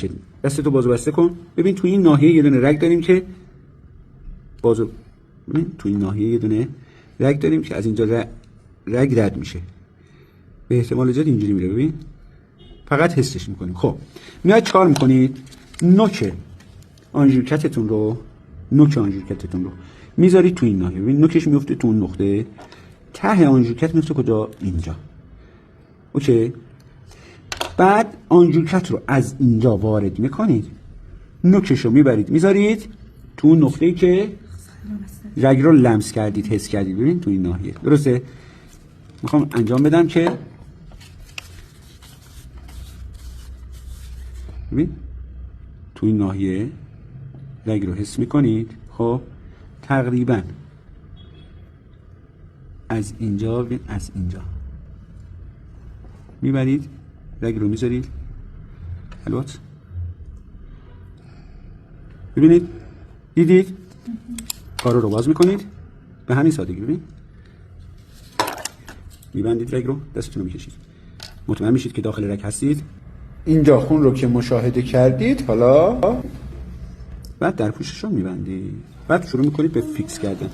میشه. دستتو بازو بسته کن. ببین تو این ناحیه یه دونه رگ داریم که بازو، ببین تو این ناحیه یه دونه رگ داریم که از اینجا رگ رد میشه. به احتمال زیاد اینجوری میره. ببین فقط حسش میکنیم. خب میاد چیکار میکنید؟ نوک آنژیرکتتون رو میذارید تو این ناحیه. ببین نوکش میفته تو اون نقطه. ته آنژیرکت میفته کجا؟ اینجا. اوکی. بعد آنژیرکت رو از اینجا وارد میکنید، نوکش رو میبرید میذارید تو اون نقطه‌ای که رگ رو لمس کردید، حس کردید. ببین تو این ناحیه. درسته؟ میخوام انجام بدم که ببین تو این ناحیه رگ رو حس میکنید. خب تقریبا از اینجا میبرید رگ رو میذارید. البته ببینید، دیدید؟ کارو رو باز میکنید به همین سادگی. ببین میبندید رگ رو، دستتون رو میکشید، مطمئن میشید که داخل رگ هستید. اینجا خون رو که مشاهده کردید، حالا بعد در پوشش رو میبندید. بعد شروع میکنید به فیکس کردن.